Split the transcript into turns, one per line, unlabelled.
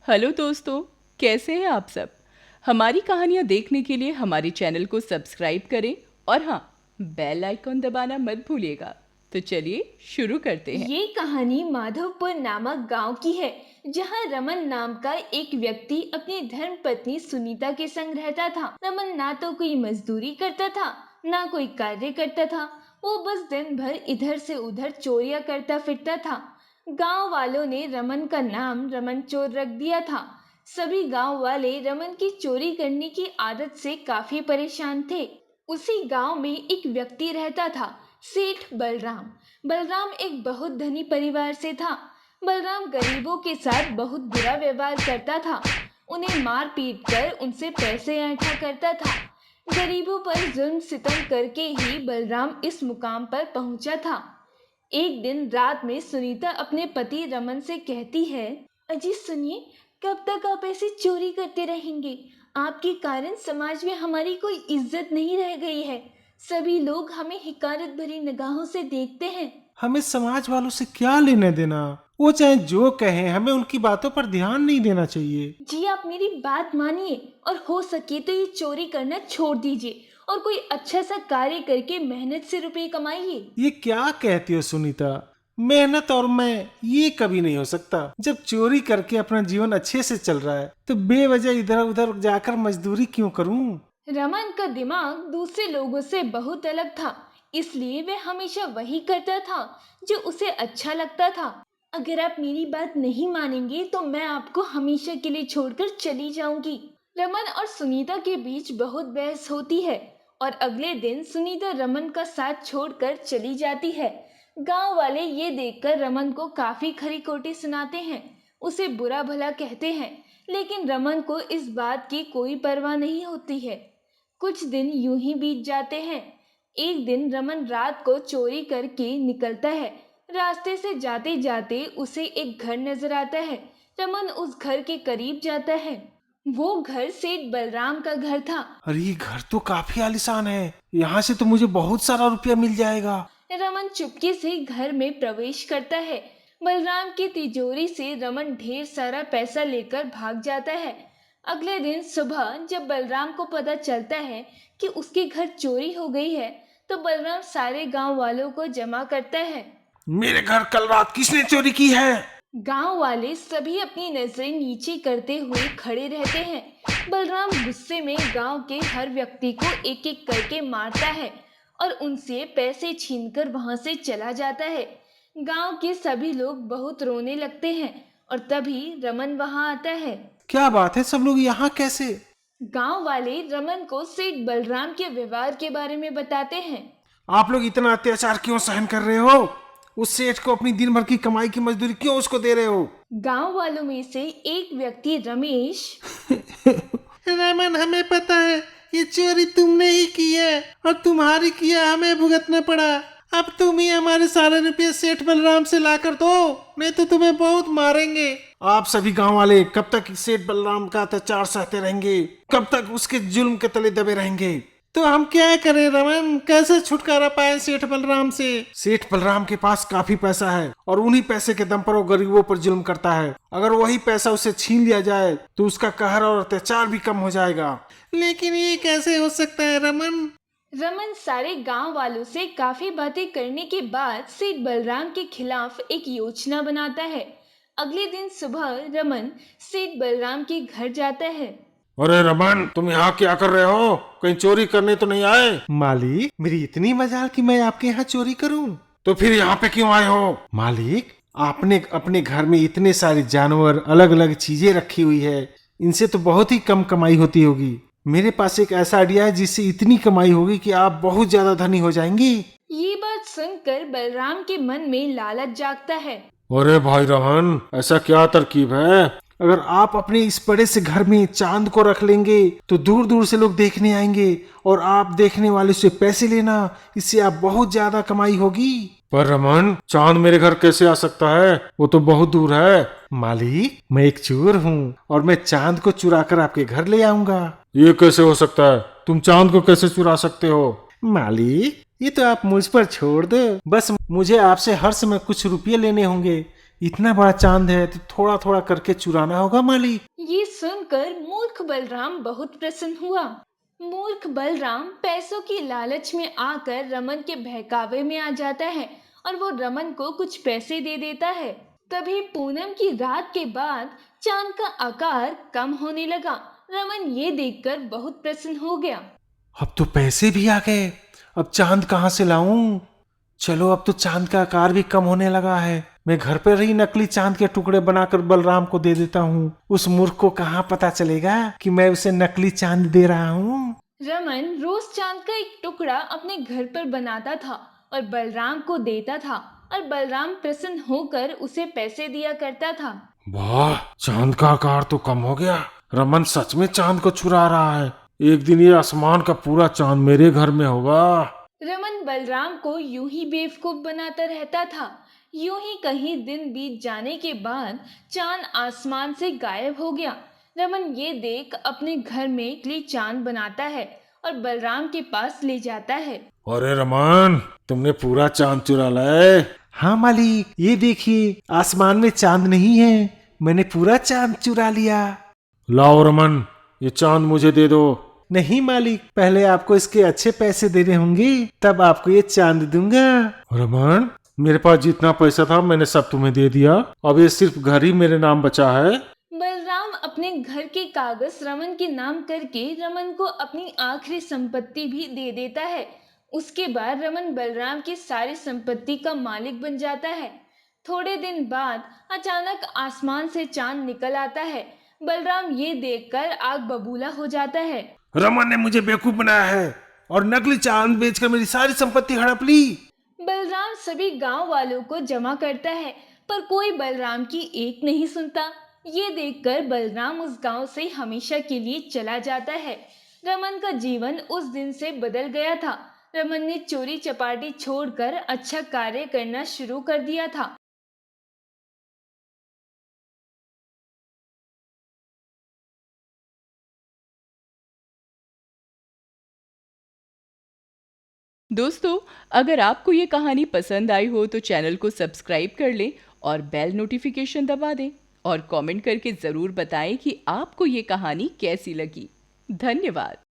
Hello दोस्तों, कैसे हैं आप सब। हमारी कहानियाँ देखने के लिए हमारे चैनल को सब्सक्राइब करें और हाँ, बेल आइकॉन दबाना मत भूलिएगा। तो चलिए शुरू करते हैं।
ये कहानी माधवपुर नामक गांव की है, जहां रमन नाम का एक व्यक्ति अपनी धर्म पत्नी सुनीता के संग रहता था। रमन ना तो कोई मजदूरी करता था, ना कोई कार्य करता था। वो बस दिन भर इधर से उधर चोरियां करता फिरता था। गांव वालों ने रमन का नाम रमन चोर रख दिया था। सभी गांव वाले रमन की चोरी करने की आदत से काफी परेशान थे। उसी गांव में एक व्यक्ति रहता था, सेठ बलराम। बलराम एक बहुत धनी परिवार से था। बलराम गरीबों के साथ बहुत बुरा व्यवहार करता था। उन्हें मार पीट कर उनसे पैसे ऐंठा करता था। गरीबों पर जुल्म सितम करके ही बलराम इस मुकाम पर पहुंचा था। एक दिन रात में सुनीता अपने पति रमन से कहती है, अजी सुनिए, कब तक आप ऐसे चोरी करते रहेंगे? आपके कारण समाज में हमारी कोई इज्जत नहीं रह गई है। सभी लोग हमें हिकारत भरी निगाहों से देखते हैं।
हमें समाज वालों से क्या लेने देना। वो चाहे जो कहें, हमें उनकी बातों पर ध्यान नहीं देना चाहिए।
जी आप मेरी बात मानिए और हो सके तो ये चोरी करना छोड़ दीजिए और कोई अच्छा सा कार्य करके मेहनत से रुपए कमाइए।
ये क्या कहती हो सुनीता? मेहनत और मैं ये कभी नहीं हो सकता। जब चोरी करके अपना जीवन अच्छे से चल रहा है तो बेवजह इधर उधर जाकर मजदूरी क्यों करूं?
रमन का दिमाग दूसरे लोगों से बहुत अलग था, इसलिए वह हमेशा वही करता था जो उसे अच्छा लगता था। अगर आप मेरी बात नहीं मानेंगे तो मैं आपको हमेशा के लिए छोड़कर चली जाऊंगी। रमन और सुनीता के बीच बहुत बहस होती है और अगले दिन सुनीता रमन का साथ छोड़कर चली जाती है। गांव वाले ये देखकर रमन को काफी खरी खोटी सुनाते हैं, उसे बुरा भला कहते हैं, लेकिन रमन को इस बात की कोई परवाह नहीं होती है। कुछ दिन यूं ही बीत जाते हैं। एक दिन रमन रात को चोरी करके निकलता है। रास्ते से जाते जाते उसे एक घर नजर आता है। रमन उस घर के करीब जाता है। वो घर सेठ बलराम का घर था।
अरे ये घर तो काफी आलीशान है। यहाँ से तो मुझे बहुत सारा रुपया मिल जाएगा।
रमन चुपके से घर में प्रवेश करता है। बलराम की तिजोरी से रमन ढेर सारा पैसा लेकर भाग जाता है। अगले दिन सुबह जब बलराम को पता चलता है कि उसके घर चोरी हो गई है, तो बलराम सारे गांव वालों को जमा करता है।
मेरे घर कल रात किसने चोरी की है?
गांव वाले सभी अपनी नजरें नीचे करते हुए खड़े रहते हैं। बलराम गुस्से में गांव के हर व्यक्ति को एक एक करके मारता है और उनसे पैसे छीनकर वहां से चला जाता है। गांव के सभी लोग बहुत रोने लगते हैं और तभी रमन वहां आता है।
क्या बात है, सब लोग यहाँ कैसे?
गांव वाले रमन को सेठ बलराम के व्यवहार के बारे में बताते हैं।
आप लोग इतना अत्याचार क्यों सहन कर रहे हो? उस सेठ को अपनी दिन भर की कमाई की मजदूरी क्यों उसको दे रहे हो?
गांव वालों में से एक व्यक्ति रमेश,
रमन, हमें पता है ये चोरी तुमने ही की है और तुम्हारी किया हमें भुगतना पड़ा। अब तुम ही हमारे सारे रुपये सेठ बलराम से ला कर दो, नहीं तो तुम्हें बहुत मारेंगे। आप सभी गांव वाले कब तक सेठ बलराम का अत्याचार सहते रहेंगे? कब तक उसके जुल्म के तले दबे रहेंगे? तो हम क्या करें रमन? कैसे छुटकारा पाए सेठ बलराम से? सेठ बलराम के पास काफी पैसा है और उन्हीं पैसे के दम पर वो गरीबों पर जुल्म करता है। अगर वही पैसा उसे छीन लिया जाए तो उसका कहर और अत्याचार भी कम हो जाएगा। लेकिन ये कैसे हो सकता है रमन?
रमन सारे गांव वालों से काफी बातें करने के बाद सेठ बलराम के खिलाफ एक योजना बनाता है। अगले दिन सुबह रमन सेठ बलराम के घर जाता है।
अरे रमन, तुम यहाँ क्या कर रहे हो? कहीं चोरी करने तो नहीं आए? मालिक, मेरी इतनी मजाल कि मैं आपके यहाँ चोरी करूँ? तो फिर यहाँ पे क्यों आए हो? मालिक, आपने अपने घर में इतने सारे जानवर, अलग अलग चीजें रखी हुई है, इनसे तो बहुत ही कम कमाई होती होगी। मेरे पास एक ऐसा आइडिया है जिससे इतनी कमाई होगी कि आप बहुत ज्यादा धनी हो जाएंगी।
ये बात सुनकर बलराम के मन में लालच जागता है।
अरे भाई रमन, ऐसा क्या तरकीब है? अगर आप अपने इस बड़े से घर में चांद को रख लेंगे तो दूर दूर से लोग देखने आएंगे और आप देखने वाले से पैसे लेना, इससे आप बहुत ज्यादा कमाई होगी। पर रमन, चांद मेरे घर कैसे आ सकता है? वो तो बहुत दूर है। मालिक, मैं एक चोर हूँ और मैं चांद को चुरा कर आपके घर ले आऊंगा। ये कैसे हो सकता है? तुम चांद को कैसे चुरा सकते हो? मालिक, ये तो आप मुझ पर छोड़ दो। बस मुझे आपसे हर समय कुछ रुपये लेने होंगे। इतना बड़ा चांद है तो थोड़ा थोड़ा करके चुराना होगा मालिक।
ये सुनकर मूर्ख बलराम बहुत प्रसन्न हुआ। मूर्ख बलराम पैसों की लालच में आकर रमन के बहकावे में आ जाता है और वो रमन को कुछ पैसे दे देता है। तभी पूनम की रात के बाद चांद का आकार कम होने लगा। रमन ये देखकर बहुत प्रसन्न हो गया।
अब तो पैसे भी आ गए, अब चांद कहाँ से लाऊं? चलो अब तो चांद का आकार भी कम होने लगा है। मैं घर पर ही नकली चांद के टुकड़े बनाकर बलराम को दे देता हूँ। उस मूर्ख को कहाँ पता चलेगा कि मैं उसे नकली चांद दे रहा हूँ।
रमन रोज चांद का एक टुकड़ा अपने घर पर बनाता था और बलराम को देता था और बलराम प्रसन्न होकर उसे पैसे दिया करता था।
वाह, चांद का आकार तो कम हो गया। रमन सच में चांद को चुरा रहा है। एक दिन ये आसमान का पूरा चांद मेरे घर में होगा।
रमन बलराम को यूं ही बेवकूफ बनाता रहता था। यूं ही कहीं दिन बीत जाने के बाद चांद आसमान से गायब हो गया। रमन ये देख अपने घर में नकली चांद बनाता है और बलराम के पास ले जाता है।
अरे रमन, तुमने पूरा चांद चुरा लाए। हाँ मालिक, ये देखिए आसमान में चांद नहीं है, मैंने पूरा चांद चुरा लिया। लाओ रमन, ये चांद मुझे दे दो। नहीं मालिक, पहले आपको इसके अच्छे पैसे देने होंगे, तब आपको ये चांद दूंगा। रमन, मेरे पास जितना पैसा था मैंने सब तुम्हें दे दिया, अब ये सिर्फ घर ही मेरे नाम बचा है।
बलराम अपने घर के कागज रमन के नाम करके रमन को अपनी आखिरी संपत्ति भी दे देता है। उसके बाद रमन बलराम की सारी संपत्ति का मालिक बन जाता है। थोड़े दिन बाद अचानक आसमान से चांद निकल आता है। बलराम ये देखकर आग बबूला हो जाता है।
रमन ने मुझे बेवकूफ बनाया है और नकली चांद बेचकर मेरी सारी संपत्ति हड़प ली।
बलराम सभी गांव वालों को जमा करता है, पर कोई बलराम की एक नहीं सुनता। ये देखकर बलराम उस गांव से हमेशा के लिए चला जाता है। रमन का जीवन उस दिन से बदल गया था। रमन ने चोरी चपाटी छोड़कर अच्छा कार्य करना शुरू कर दिया था।
दोस्तों, अगर आपको ये कहानी पसंद आई हो तो चैनल को सब्सक्राइब कर लें और बेल नोटिफिकेशन दबा दें और कमेंट करके ज़रूर बताएं कि आपको ये कहानी कैसी लगी। धन्यवाद।